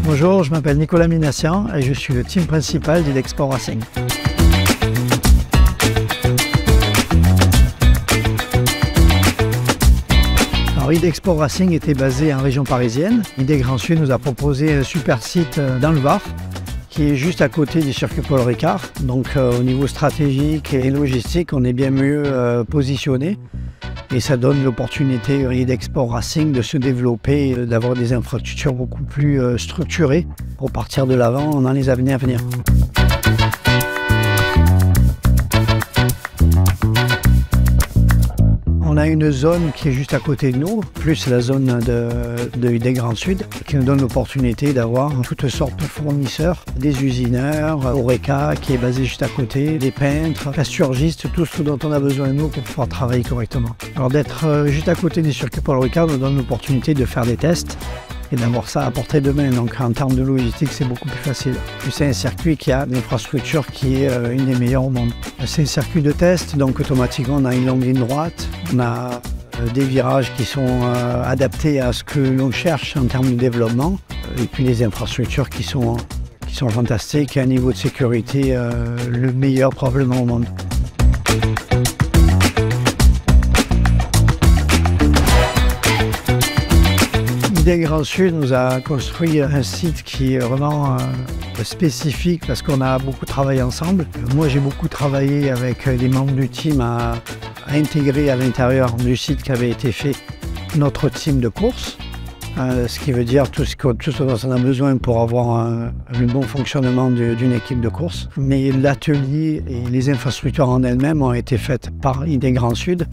Bonjour, je m'appelle Nicolas Minassian et je suis le team principal d'Idexport Racing. Alors, Idexport Racing était basé en région parisienne. ID Grand Sud nous a proposé un super site dans le Var qui est juste à côté du circuit Paul Ricard. Donc au niveau stratégique et logistique, on est bien mieux positionné. Et ça donne l'opportunité à Idexport Racing de se développer, d'avoir des infrastructures beaucoup plus structurées pour partir de l'avant dans les années à venir. On a une zone qui est juste à côté de nous, plus la zone de ID Grand Sud, qui nous donne l'opportunité d'avoir toutes sortes de fournisseurs, des usineurs, Oreca qui est basé juste à côté, des peintres, plasturgistes, tout ce dont on a besoin de nous pour pouvoir travailler correctement. Alors d'être juste à côté des circuits Paul Ricard nous donne l'opportunité de faire des tests et d'avoir ça à portée de main. Donc en termes de logistique, c'est beaucoup plus facile. Puis c'est un circuit qui a une infrastructure qui est une des meilleures au monde. C'est un circuit de test, donc automatiquement on a une longue ligne droite, on a des virages qui sont adaptés à ce que l'on cherche en termes de développement, et puis les infrastructures qui sont fantastiques, à un niveau de sécurité le meilleur probablement au monde. ID Grand Sud nous a construit un site qui est vraiment spécifique parce qu'on a beaucoup travaillé ensemble. Moi, j'ai beaucoup travaillé avec les membres du team à intégrer à l'intérieur du site qui avait été fait notre team de course, ce qui veut dire tout ce dont on a besoin pour avoir un bon fonctionnement d'une équipe de course. Mais l'atelier et les infrastructures en elles-mêmes ont été faites par ID Grand Sud.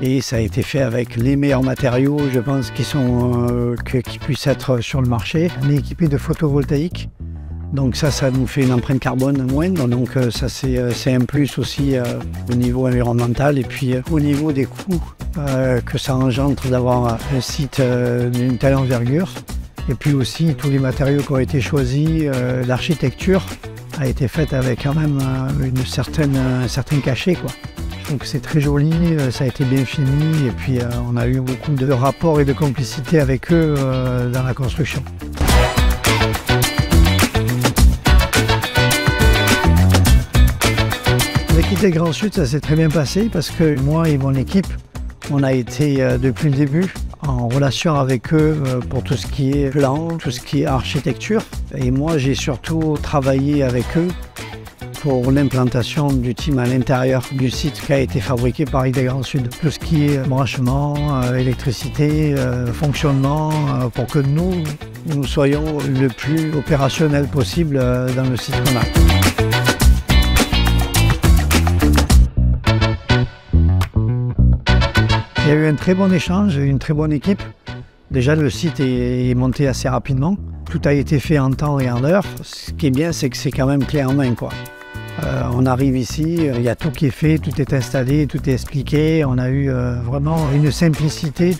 Et ça a été fait avec les meilleurs matériaux, je pense, qui puissent être sur le marché. On est équipé de photovoltaïque, donc ça nous fait une empreinte carbone moindre. Donc ça, c'est un plus aussi au niveau environnemental. Et puis au niveau des coûts que ça engendre d'avoir un site d'une telle envergure. Et puis aussi tous les matériaux qui ont été choisis, l'architecture a été faite avec quand même un certain cachet, quoi. Donc c'est très joli, ça a été bien fini et puis on a eu beaucoup de rapports et de complicité avec eux dans la construction. Avec ID Grand Sud, ça s'est très bien passé parce que moi et mon équipe, on a été depuis le début en relation avec eux pour tout ce qui est plan, tout ce qui est architecture. Et moi j'ai surtout travaillé avec eux pour l'implantation du team à l'intérieur du site qui a été fabriqué par ID Grand Sud. Tout ce qui est branchement, électricité, fonctionnement, pour que nous soyons le plus opérationnels possible dans le site qu'on a. Il y a eu un très bon échange, une très bonne équipe. Déjà, le site est monté assez rapidement. Tout a été fait en temps et en heure. Ce qui est bien, c'est que c'est quand même clé en main, quoi. On arrive ici, il y a tout qui est fait, tout est installé, tout est expliqué. On a eu vraiment une simplicité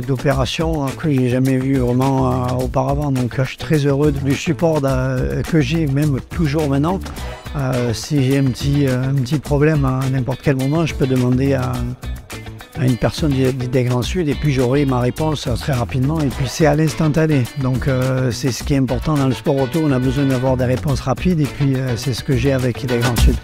d'opération que j'ai jamais vue vraiment auparavant. Donc je suis très heureux du support que j'ai, même toujours maintenant. Si j'ai un petit problème à n'importe quel moment, je peux demander à une personne d'ID Grand Sud et puis j'aurai ma réponse très rapidement et puis c'est à l'instantané. Donc c'est ce qui est important dans le sport auto, on a besoin d'avoir des réponses rapides et puis c'est ce que j'ai avec ID Grand Sud.